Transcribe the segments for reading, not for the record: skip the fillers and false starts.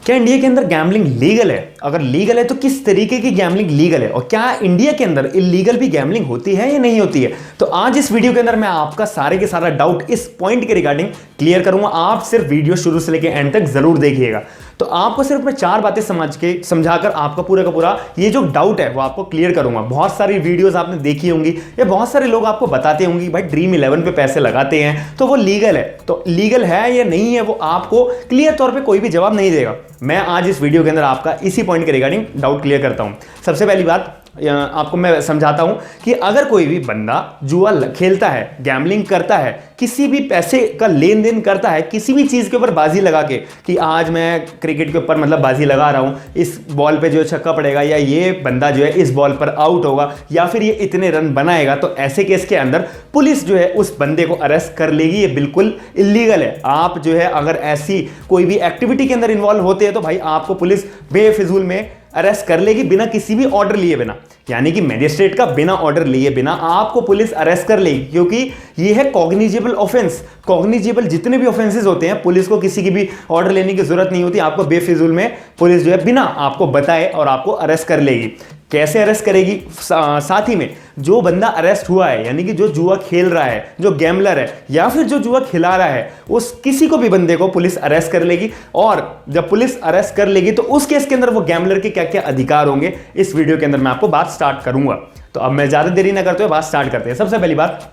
क्या इंडिया के अंदर गैम्बलिंग लीगल है? अगर लीगल है तो किस तरीके की गैम्बलिंग लीगल है, और क्या इंडिया के अंदर इलीगल भी गैम्बलिंग होती है या नहीं होती है? तो आज इस वीडियो के अंदर मैं आपका सारे के सारा डाउट इस पॉइंट के रिगार्डिंग क्लियर करूंगा। आप सिर्फ वीडियो शुरू से लेकर एंड तक जरूर देखिएगा। तो आपको सिर्फ मैं 4 बातें समझाकर आपका पूरा का पूरा ये जो डाउट है वो आपको क्लियर करूंगा। बहुत सारी वीडियोस आपने देखी होंगी या बहुत सारे लोग आपको बताते होंगे भाई ड्रीम 11 पे पैसे लगाते हैं तो वो लीगल है। तो लीगल है या नहीं है वो आपको क्लियर तौर पे कोई भी जवाब नहीं देगा। मैं आज इस वीडियो के अंदर आपका इसी पॉइंट के रिगार्डिंग डाउट क्लियर करता हूं। सबसे पहली बात आपको मैं समझाता हूं कि अगर कोई भी बंदा जुआ खेलता है, गैम्बलिंग करता है, किसी भी पैसे का लेन देन करता है, किसी भी चीज के ऊपर बाजी लगा के कि आज मैं क्रिकेट के ऊपर मतलब बाजी लगा रहा हूं, इस बॉल पे जो है छक्का पड़ेगा या ये बंदा जो है इस बॉल पर आउट होगा या फिर ये इतने रन बनाएगा, तो ऐसे केस के अंदर पुलिस जो है उस बंदे को अरेस्ट कर लेगी। ये बिल्कुल इलीगल है। आप जो है अगर ऐसी कोई भी एक्टिविटी के अंदर इन्वॉल्व होते हैं तो भाई आपको पुलिस बेफिजूल में अरेस्ट कर लेगी बिना किसी भी ऑर्डर लिए बिना, यानी कि मैजिस्ट्रेट का बिना ऑर्डर लिए बिना आपको पुलिस अरेस्ट कर लेगी, क्योंकि ये है कॉग्निजेबल ऑफेंस। कॉग्निजेबल जितने भी ऑफेंसेस होते हैं पुलिस को किसी की भी ऑर्डर लेने की जरूरत नहीं होती। आपको बेफिजूल में पुलिस जो है बिना आपको बताए और आपको अरेस्ट कर लेगी। कैसे अरेस्ट करेगी? साथ ही में जो बंदा अरेस्ट हुआ है, यानी कि जो जुआ खेल रहा है, जो गैम्बलर है या फिर जो जुआ खिला रहा है, उस किसी को भी बंदे को पुलिस अरेस्ट कर लेगी। और जब पुलिस अरेस्ट कर लेगी तो उस केस के अंदर वो गैम्बलर के क्या क्या अधिकार होंगे इस वीडियो के अंदर मैं आपको बात स्टार्ट करूंगा। तो अब मैं ज्यादा देरी ना करते हुए बात स्टार्ट करते हैं। सबसे पहली बात,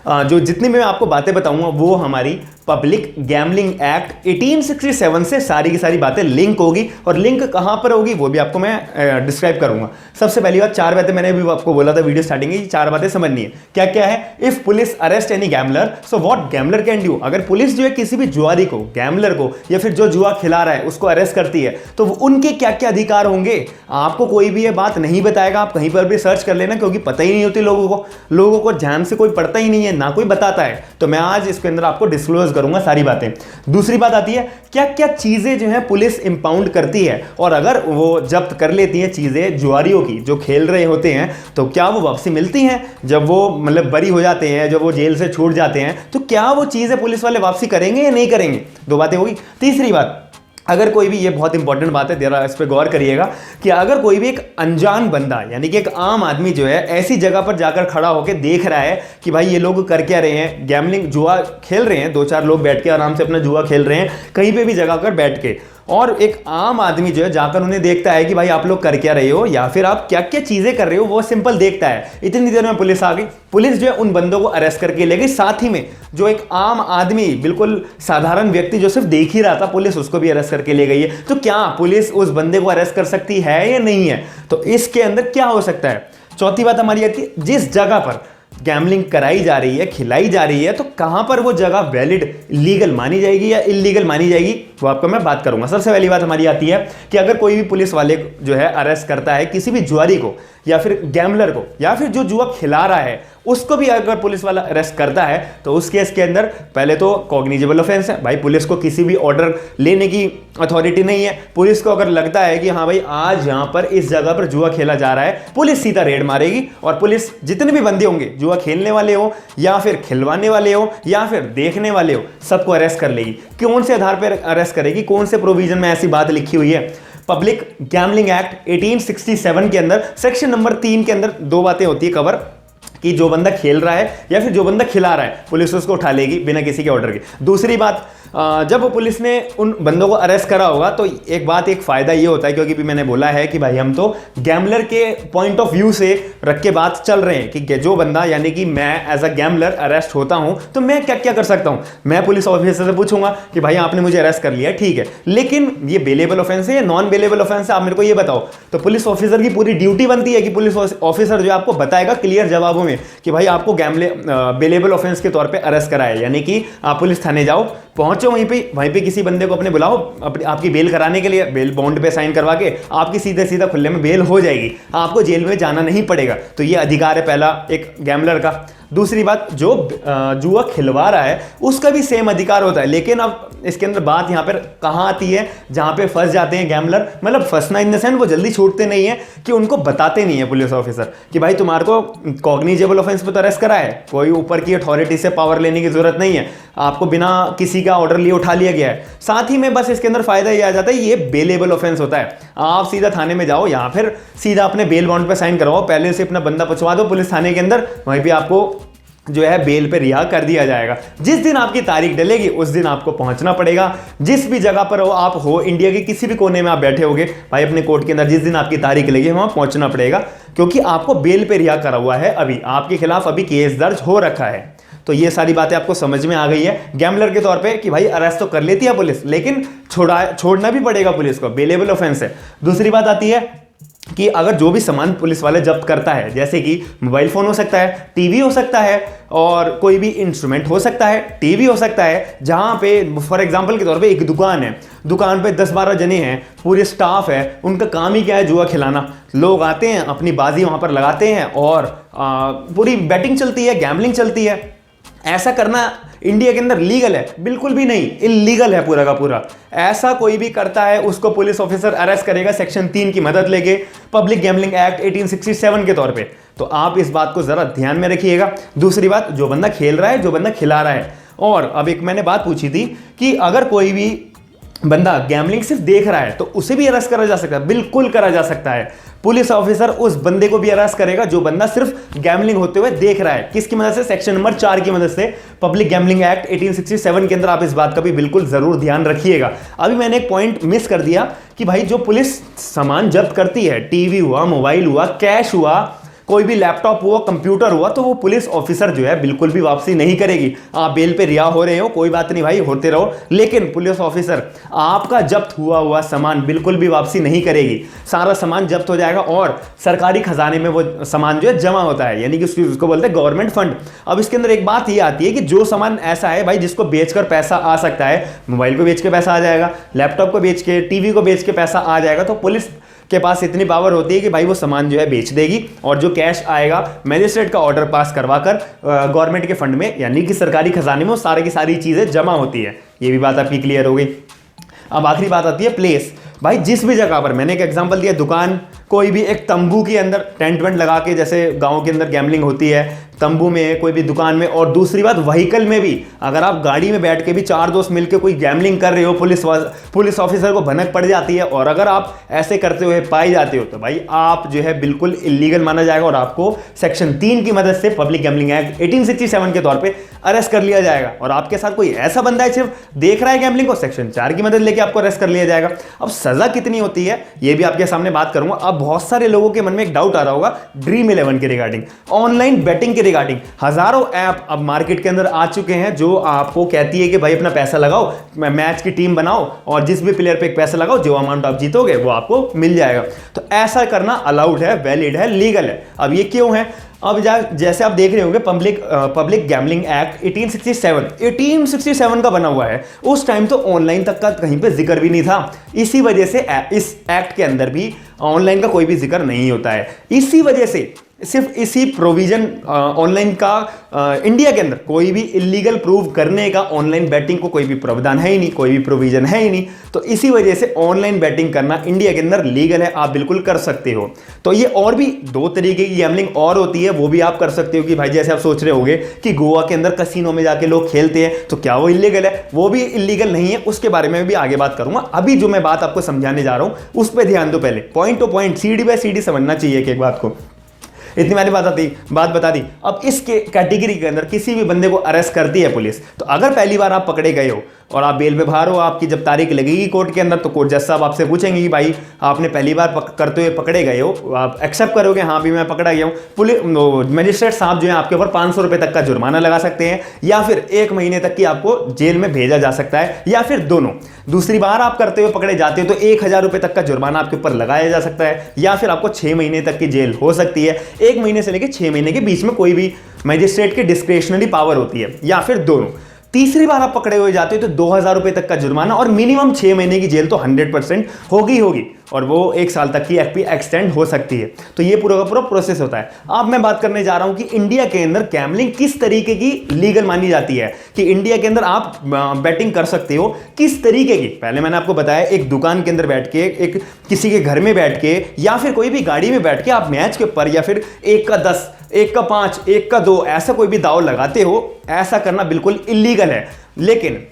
जो जितनी भी मैं आपको बातें बताऊंगा वो हमारी पब्लिक गैम्बलिंग एक्ट 1867 से सारी की सारी बातें लिंक होगी, और लिंक कहां पर होगी वो भी आपको मैं डिस्क्राइब करूंगा। सबसे पहली बात, 4 बातें मैंने भी आपको बोला था वीडियो स्टार्टिंग में, 4 बातें समझनी है। क्या क्या है? If police arrest any gambler, so what gambler can do. अगर पुलिस जो है किसी भी जुआरी को, गैम्बलर को या फिर जो जुआ खिला रहा है उसको अरेस्ट करती है तो उनके क्या क्या अधिकार होंगे, आपको कोई भी ये बात नहीं बताएगा। आप कहीं पर भी सर्च कर लेना, क्योंकि पता ही नहीं होती लोगों को ध्यान से कोई पढ़ता ही नहीं है, ना कोई बताता है। तो मैं आज इसके अंदर आपको डिस्क्लोज करूंगा सारी बातें। दूसरी बात आती है क्या क्या चीजें जो है पुलिस इंपाउंड करती है, और अगर वो जब्त कर लेती है चीजें जुआरियों की जो खेल रहे होते हैं तो क्या वो वापसी मिलती हैं? जब वो मतलब बरी हो जाते हैं, जब वो जेल से छूट जाते हैं, तो क्या वो चीजें पुलिस वाले वापसी करेंगे या नहीं करेंगे? 2 बातें होगी। तीसरी बात, अगर कोई भी, ये बहुत इंपॉर्टेंट बात है, जरा इस पर गौर करिएगा कि अगर कोई भी एक अनजान बंदा यानी कि एक आम आदमी जो है ऐसी जगह पर जाकर खड़ा होकर देख रहा है कि भाई ये लोग कर क्या रहे हैं, गैम्बलिंग जुआ खेल रहे हैं, 2-4 लोग बैठ के आराम से अपना जुआ खेल रहे हैं कहीं पे भी जगह पर बैठ के, और एक आम आदमी जो है जाकर उन्हें देखता है कि भाई आप लोग कर क्या रहे हो या फिर आप क्या क्या चीजें कर रहे हो, वो सिंपल देखता है। इतनी देर में पुलिस आ गई, पुलिस जो है उन बंदों को अरेस्ट करके ले गई। साथ ही में जो एक आम आदमी, बिल्कुल साधारण व्यक्ति जो सिर्फ देख ही रहा था, पुलिस उसको भी अरेस्ट करके ले गई है। तो क्या पुलिस उस बंदे को अरेस्ट कर सकती है या नहीं है? तो इसके अंदर क्या हो सकता है? चौथी बात हमारी आती है, जिस जगह पर गैम्बलिंग कराई जा रही है, खिलाई जा रही है, तो कहां पर वो जगह वैलिड, लीगल मानी जाएगी या इलीगल मानी जाएगी, वो आपको मैं बात करूंगा। सबसे पहली बात हमारी आती है कि अगर कोई भी पुलिस वाले जो है अरेस्ट करता है किसी भी जुआरी को या फिर गैम्बलर को या फिर जो जुआ खिला रहा है उसको भी अगर पुलिस वाला अरेस्ट करता है तो उस केस के अंदर पहले तो कॉग्निजेबल ऑफेंस है। भाई पुलिस को किसी भी ऑर्डर लेने की अथॉरिटी नहीं है। पुलिस को अगर लगता है कि हाँ भाई आज यहां पर इस जगह पर जुआ खेला जा रहा है, पुलिस सीधा रेड मारेगी और पुलिस जितने भी बंदे होंगे, जुआ खेलने वाले हो या फिर खिलवाने वाले हो या फिर देखने वाले हो, सबको अरेस्ट कर लेगी। कौन से आधार पर अरेस्ट करेगी? कौन से प्रोविजन में ऐसी बात लिखी हुई है? पब्लिक गैम्बलिंग एक्ट 1867 के अंदर सेक्शन नंबर 3 के अंदर 2 बातें होती है कवर, कि जो बंदा खेल रहा है या फिर जो बंदा खिला रहा है पुलिस उसको उठा लेगी बिना किसी के ऑर्डर के। दूसरी बात, जब पुलिस ने उन बंदों को अरेस्ट करा होगा तो एक फायदा ये होता है, क्योंकि भी मैंने बोला है कि भाई हम तो गैम्बलर के पॉइंट ऑफ व्यू से रख के बात चल रहे हैं कि जो बंदा, यानी कि मैं एज अ गैम्बलर अरेस्ट होता हूं तो मैं क्या क्या कर सकता हूं। मैं पुलिस ऑफिसर से पूछूंगा कि भाई आपने मुझे अरेस्ट कर लिया, ठीक है, लेकिन ये बेलेबल ऑफेंस है या नॉन बेलेबल ऑफेंस है, आप मेरे को ये बताओ। तो पुलिस ऑफिसर की पूरी ड्यूटी बनती है कि पुलिस ऑफिसर जो आपको बताएगा क्लियर जवाबों में कि भाई आपको बेलेबल ऑफेंस के तौर पे अरेस्ट करा है, यानी कि आप पुलिस थाने जाओ, पहुंचो, वहीं पे किसी बंदे को अपने बुलाओ आपकी बेल कराने के लिए, बेल बॉन्ड पे साइन करवा के आपकी सीधे सीधा खुले में बेल हो जाएगी, आपको जेल में जाना नहीं पड़ेगा। तो ये अधिकार है पहला एक गैम्बलर का। दूसरी बात, जो जुआ खिलवा रहा है उसका भी सेम अधिकार होता है। लेकिन अब इसके अंदर बात यहां पर कहां आती है, जहां पे फंस जाते हैं गैम्बलर, मतलब फंसना इन द सेंस वो जल्दी छूटते नहीं है कि उनको बताते नहीं है पुलिस ऑफिसर कि भाई तुम्हारे को कॉग्निजेबल ऑफेंस पे तो अरेस्ट करा है, कोई ऊपर की अथॉरिटी से पावर लेने की जरूरत नहीं है, आपको बिना किसी का ऑर्डर लिए उठा लिया गया है। साथ ही में बस इसके अंदर फायदा ये आ जाता है, ये बेलेबल ऑफेंस होता है। आप सीधा थाने में जाओ या फिर सीधा अपने बेल बॉन्ड पे साइन करवाओ, पहले से अपना बंदा पहुंचवा दो पुलिस थाने के अंदर, वहीं पे आपको जो है बेल पे रिहा कर दिया जाएगा। जिस दिन आपकी तारीख डलेगी उस दिन आपको पहुंचना पड़ेगा, जिस भी जगह पर आप हो, इंडिया के किसी भी कोने में आप बैठे होगे भाई, अपने कोर्ट के अंदर जिस दिन आपकी तारीख लगेगी वहां पहुंचना पड़ेगा, क्योंकि आपको बेल पे रिहा करा हुआ है, अभी आपके खिलाफ अभी केस दर्ज हो रखा है। तो ये सारी बातें आपको समझ में आ गई है गैम्बलर के तौर पे कि भाई अरेस्ट तो कर लेती है पुलिस, लेकिन छोड़ना भी पड़ेगा पुलिस को, बेलेबल ऑफेंस है। दूसरी बात आती है कि अगर जो भी सामान पुलिस वाले जब्त करता है, जैसे कि मोबाइल फोन हो सकता है, टीवी हो सकता है, और कोई भी इंस्ट्रूमेंट हो सकता है, टीवी हो सकता है, जहां पे फॉर एग्जांपल के तौर पे एक दुकान है, दुकान पे 10-12 जने हैं, पूरे स्टाफ है, उनका काम ही क्या है, जुआ खिलाना। लोग आते हैं, अपनी बाजी वहां पर लगाते हैं और पूरी बैटिंग चलती है, गैम्बलिंग चलती है। ऐसा करना इंडिया के अंदर लीगल है? बिल्कुल भी नहीं, इल्लीगल है पूरा का पूरा। ऐसा कोई भी करता है उसको पुलिस ऑफिसर अरेस्ट करेगा सेक्शन 3 की मदद लेके, पब्लिक गैम्बलिंग एक्ट 1867 के तौर पे। तो आप इस बात को जरा ध्यान में रखिएगा। दूसरी बात, जो बंदा खेल रहा है, जो बंदा खिला रहा है, और अब एक मैंने बात पूछी थी कि अगर कोई भी बंदा गैम्बलिंग सिर्फ देख रहा है तो उसे भी अरेस्ट करा जा सकता है। बिल्कुल करा जा सकता है। पुलिस ऑफिसर उस बंदे को भी अरेस्ट करेगा जो बंदा सिर्फ गैम्बलिंग होते हुए देख रहा है। किसकी मदद से? सेक्शन नंबर 4 की मदद से, पब्लिक गैम्बलिंग एक्ट 1867 के अंदर। आप इस बात का भी बिल्कुल जरूर ध्यान रखिएगा। अभी मैंने एक पॉइंट मिस कर दिया कि भाई जो पुलिस सामान जब्त करती है, टीवी हुआ, मोबाइल हुआ, कैश हुआ, कोई भी लैपटॉप हुआ, कंप्यूटर हुआ, तो वो पुलिस ऑफिसर जो है बिल्कुल भी वापसी नहीं करेगी। आप बेल पे रिहा हो रहे हो, कोई बात नहीं भाई, होते रहो, लेकिन पुलिस ऑफिसर आपका जब्त हुआ सामान बिल्कुल भी वापसी नहीं करेगी। सारा सामान जब्त हो जाएगा और सरकारी खजाने में वो सामान जो है जमा होता है, यानी कि उसको बोलते हैं गवर्नमेंट फंड। अब इसके अंदर एक बात ये आती है कि जो सामान ऐसा है भाई जिसको बेचकर पैसा आ सकता है, मोबाइल को बेच के पैसा आ जाएगा, लैपटॉप को बेच के, टीवी को बेच के पैसा आ जाएगा, तो पुलिस के पास इतनी पावर होती है कि भाई वो सामान जो है बेच देगी और जो कैश आएगा मजिस्ट्रेट का ऑर्डर पास करवाकर गवर्नमेंट के फंड में, यानी कि सरकारी खजाने में वो सारी की सारी चीजें जमा होती है। ये भी बात आपकी क्लियर हो गई। अब आखिरी बात आती है प्लेस। भाई जिस भी जगह पर, मैंने एक एग्जांपल दिया, दुकान, कोई भी एक तंबू के अंदर टेंट वेंट लगा के, जैसे गांव के अंदर गैम्बलिंग होती है, तंबू में, कोई भी दुकान में। और दूसरी बात, व्हीकल में भी, अगर आप गाड़ी में बैठ के भी 4 दोस्त मिलकर कोई गैम्बलिंग कर रहे हो, पुलिस ऑफिसर को भनक पड़ जाती है और अगर आप ऐसे करते हुए पाए जाते हो तो भाई आप जो है बिल्कुल इलीगल माना जाएगा और आपको सेक्शन 3 की मदद से पब्लिक गैम्बलिंग एक्ट 1867 के तौर पे अरेस्ट कर लिया जाएगा। और आपके साथ कोई ऐसा बंदा है सिर्फ देख रहा है गैम्बलिंग को, सेक्शन 4 की मदद लेके आपको अरेस्ट कर लिया जाएगा। अब सजा कितनी होती है ये भी आपके सामने बात करूंगा। अब बहुत सारे लोगों के मन में एक डाउट आ रहा होगा ड्रीम 11 के रिगार्डिंग, ऑनलाइन बेटिंग के रिगार्डिंग। हजारों ऐप अब मार्केट के अंदर आ चुके हैं जो आपको कहती है कि भाई अपना पैसा लगाओ, मैच की टीम बनाओ और जिस भी प्लेयर पे एक पैसा लगाओ, जो अमाउंट आप जीतोगे वो आपको मिल जाएगा। तो ऐसा करना अलाउड है, वैलिड है, लीगल है। अब ये क्यों है? अब जैसे आप देख रहे होंगे पब्लिक गैम्बलिंग एक्ट 1867 का बना हुआ है। उस टाइम तो ऑनलाइन तक का कहीं पे जिक्र भी नहीं था। इसी वजह से इस एक्ट के अंदर भी ऑनलाइन का कोई भी जिक्र नहीं होता है। इसी वजह से सिर्फ इसी प्रोविजन ऑनलाइन का इंडिया के अंदर कोई भी इलीगल प्रूव करने का ऑनलाइन बैटिंग को कोई भी प्रावधान है ही नहीं, कोई भी प्रोविजन है ही नहीं। तो इसी वजह से ऑनलाइन बैटिंग करना इंडिया के अंदर लीगल है, आप बिल्कुल कर सकते हो। तो ये और भी 2 तरीके की गैम्बलिंग और होती है, वो भी आप कर सकते हो कि भाई जैसे आप सोच रहे होगे कि गोवा के अंदर कसिनो में जाके लोग खेलते हैं तो क्या वो इलीगल है? वो भी इलीगल नहीं है, उसके बारे में भी आगे बात करूंगा। अभी जो मैं बात आपको समझाने जा रहा हूं उस पर ध्यान दो। पहले point to point, CD by CD समझना चाहिए कि एक बात को। इतनी मैंने बात बता दी। अब इस कैटेगरी के अंदर किसी भी बंदे को अरेस्ट करती है पुलिस, तो अगर पहली बार आप पकड़े गए हो और आप बेल पे बाहर हो, आपकी जब तारीख लगेगी कोर्ट के अंदर, तो कोर्ट जज साहब आपसे पूछेंगे कि भाई आपने पहली बार करते हुए पकड़े गए हो, आप एक्सेप्ट करोगे हाँ भी मैं पकड़ा गया हूँ। पुलिस मजिस्ट्रेट साहब जो है आपके ऊपर 500 रुपये तक का जुर्माना लगा सकते हैं, या फिर 1 महीने तक की आपको जेल में भेजा जा सकता है, या फिर दोनों। दूसरी बार आप करते हुए पकड़े जाते हो तो 1000 रुपये तक का जुर्माना आपके ऊपर लगाया जा सकता है, या फिर आपको 6 महीने तक की जेल हो सकती है। 1 महीने से लेकर 6 महीने के बीच में कोई भी मजिस्ट्रेट की डिस्क्रिशनरी पावर होती है, या फिर दोनों। तीसरी बार आप पकड़े हुए जाते हो तो 2000 रुपए तक का जुर्माना और मिनिमम 6 महीने की जेल तो 100% होगी और वो 1 साल तक की एफपी एक्सटेंड हो सकती है। तो ये पूरा का पूरा प्रोसेस होता है। अब मैं बात करने जा रहा हूं कि इंडिया के अंदर गैम्बलिंग किस तरीके की लीगल मानी जाती है, कि इंडिया के अंदर आप बैटिंग कर सकते हो किस तरीके की। पहले मैंने आपको बताया एक दुकान के अंदर बैठ के, एक किसी के घर में बैठ के या फिर कोई भी गाड़ी में बैठ के आप मैच के ऊपर या फिर 1 का 10, 1 का 5, 1 का 2 ऐसा कोई भी दांव लगाते हो, ऐसा करना बिल्कुल इलीगल है। लेकिन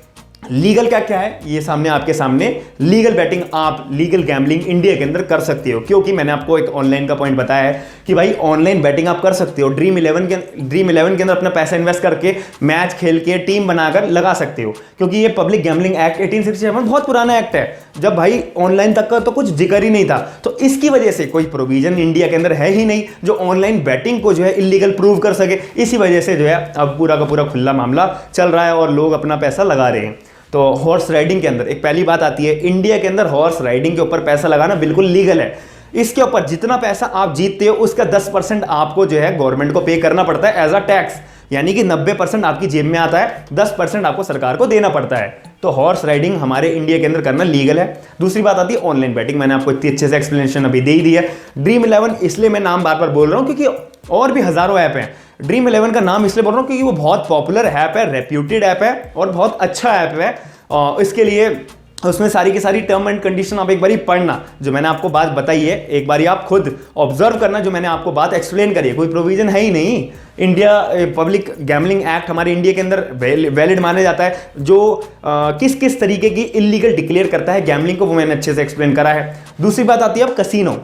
लीगल क्या क्या है ये सामने आपके सामने। लीगल बैटिंग, आप लीगल गैम्बलिंग इंडिया के अंदर कर सकते हो, क्योंकि मैंने आपको एक ऑनलाइन का पॉइंट बताया है कि भाई ऑनलाइन बैटिंग आप कर सकते हो। ड्रीम 11 के अंदर अपना पैसा इन्वेस्ट करके मैच खेल के टीम बनाकर लगा सकते हो, क्योंकि ये पब्लिक गैम्बलिंग एक्ट 1867 बहुत पुराना एक्ट है, जब भाई ऑनलाइन तक का तो कुछ जिक्र ही नहीं था। तो इसकी वजह से कोई प्रोविजन इंडिया के अंदर है ही नहीं जो ऑनलाइन बैटिंग को जो है इलीगल प्रूव कर सके। इसी वजह से जो है अब पूरा का पूरा खुला मामला चल रहा है और लोग अपना पैसा लगा रहे हैं। तो हॉर्स राइडिंग के अंदर एक पहली बात आती है, इंडिया के अंदर हॉर्स राइडिंग के ऊपर पैसा लगाना बिल्कुल लीगल है। इसके ऊपर जितना पैसा आप जीतते हो उसका 10% आपको जो है गवर्नमेंट को पे करना पड़ता है एज अ टैक्स, यानी कि 90% आपकी जेब में आता है, 10% आपको सरकार को देना पड़ता है। तो हॉर्स राइडिंग हमारे इंडिया के अंदर करना लीगल है। दूसरी बात आती है ऑनलाइन बैटिंग। मैंने आपको इतनी अच्छे से एक्सप्लेनेशन अभी दे ही दी है। ड्रीम 11 इसलिए मैं नाम बार बार बोल रहा हूं क्योंकि और भी हजारों ऐप हैं। ड्रीम 11 का नाम इसलिए बोल रहा हूं क्योंकि वो बहुत पॉपुलर ऐप है, रेप्यूटेड ऐप है और बहुत अच्छा ऐप है। इसके लिए उसमें सारी की सारी टर्म एंड कंडीशन आप एक बारी पढ़ना, जो मैंने आपको बात बताई है एक बारी आप खुद ऑब्जर्व करना, जो मैंने आपको बात एक्सप्लेन करी है। कोई प्रोविजन है ही नहीं। इंडिया पब्लिक गैम्बलिंग एक्ट हमारे इंडिया के अंदर वैलिड माना जाता है, जो किस किस तरीके की इलीगल डिक्लेयर करता है गैम्बलिंग को, वो मैंने अच्छे से एक्सप्लेन करा है। दूसरी बात आती है अब कसीनो।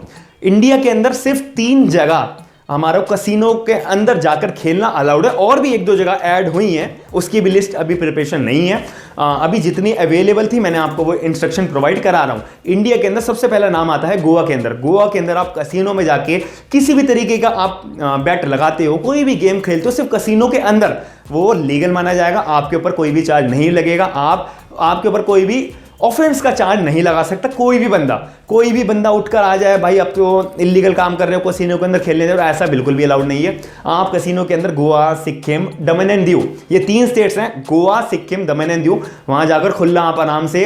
इंडिया के अंदर सिर्फ 3 जगह हमारा कसिनो के अंदर जाकर खेलना अलाउड है, और भी 1-2 जगह ऐड हुई हैं, उसकी भी लिस्ट अभी प्रिपरेशन नहीं है। अभी जितनी अवेलेबल थी मैंने आपको वो इंस्ट्रक्शन प्रोवाइड करा रहा हूं। इंडिया के अंदर सबसे पहला नाम आता है गोवा के अंदर। गोवा के अंदर आप कसिनो में जाके किसी भी तरीके का आप बैट लगाते हो, कोई भी गेम खेलते हो, सिर्फ कसिनो के अंदर वो लीगल माना जाएगा। आपके ऊपर कोई भी चार्ज नहीं लगेगा, आपके ऊपर कोई भी ऑफेंस का चार्ज नहीं लगा सकता कोई भी बंदा उठकर आ जाए भाई अब तो इलीगल काम कर रहे हो कसिनो के अंदर खेलने दे, ऐसा बिल्कुल भी अलाउड नहीं है। आप कसिनो के अंदर गोवा, सिक्किम, दमन एंड दीव, ये 3 स्टेट्स हैं, गोवा, सिक्किम, दमन एंड दीव, वहां जाकर खुला आप आराम से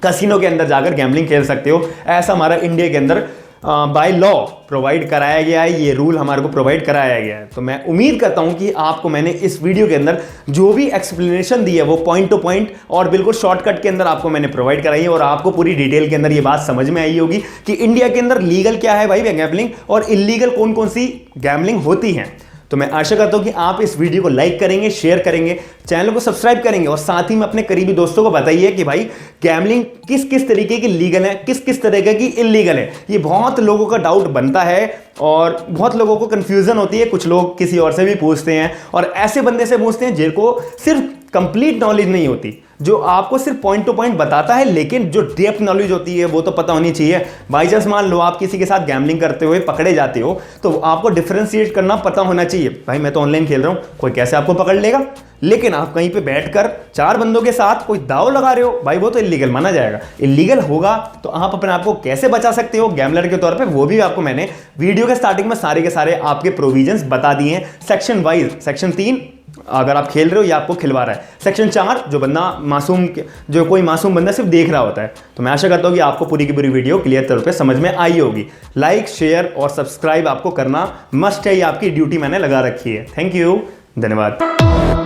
कसिनो के अंदर जाकर गैम्बलिंग खेल सकते हो। ऐसा हमारा इंडिया के अंदर बाय लॉ प्रोवाइड कराया गया है, ये रूल हमारे को प्रोवाइड कराया गया है। तो मैं उम्मीद करता हूं कि आपको मैंने इस वीडियो के अंदर जो भी एक्सप्लेनेशन दी है वो पॉइंट टू पॉइंट और बिल्कुल शॉर्टकट के अंदर आपको मैंने प्रोवाइड कराई है, और आपको पूरी डिटेल के अंदर ये बात समझ में आई होगी कि इंडिया के अंदर लीगल क्या है भाई गैम्बलिंग, और इलीगल कौन कौन सी गैम्बलिंग होती है। तो मैं आशा करता हूं कि आप इस वीडियो को लाइक करेंगे, शेयर करेंगे, चैनल को सब्सक्राइब करेंगे, और साथ ही में अपने करीबी दोस्तों को बताइए कि भाई गैम्बलिंग किस किस तरीके की लीगल है, किस किस तरीके की इलीगल है। ये बहुत लोगों का डाउट बनता है और बहुत लोगों को कंफ्यूजन होती है। कुछ लोग किसी और से भी पूछते हैं, और ऐसे बंदे से पूछते हैं जिनको सिर्फ कंप्लीट नॉलेज नहीं होती, जो आपको सिर्फ पॉइंट टू पॉइंट बताता है, लेकिन जो डेप्थ नॉलेज होती है वो तो पता होनी चाहिए। बाई चांस मान लो आप किसी के साथ गैम्बलिंग करते हुए पकड़े जाते हो, तो आपको डिफरेंशिएट करना पता होना चाहिए। भाई मैं तो ऑनलाइन खेल रहा हूं, कोई कैसे आपको पकड़ लेगा, लेकिन आप कहीं पे बैठकर 4 बंदों के साथ कोई दाव लगा रहे हो, भाई वो तो इलीगल माना जाएगा। इलीगल होगा तो आप अपने आप को कैसे बचा सकते हो गैम्बलर के तौर पे, वो भी आपको मैंने वीडियो के स्टार्टिंग में सारे के सारे आपके प्रोविजंस बता दिए हैं सेक्शन वाइज। सेक्शन 3 अगर आप खेल रहे हो या आपको खिलवा रहा है, सेक्शन 4 जो बंदा मासूम, जो कोई मासूम बंदा सिर्फ देख रहा होता है। तो मैं आशा करता हूं कि आपको पूरी की पूरी वीडियो क्लियर तौर पे समझ में आई होगी। लाइक, शेयर और सब्सक्राइब आपको करना मस्ट है, ये आपकी ड्यूटी मैंने लगा रखी है। थैंक यू, धन्यवाद।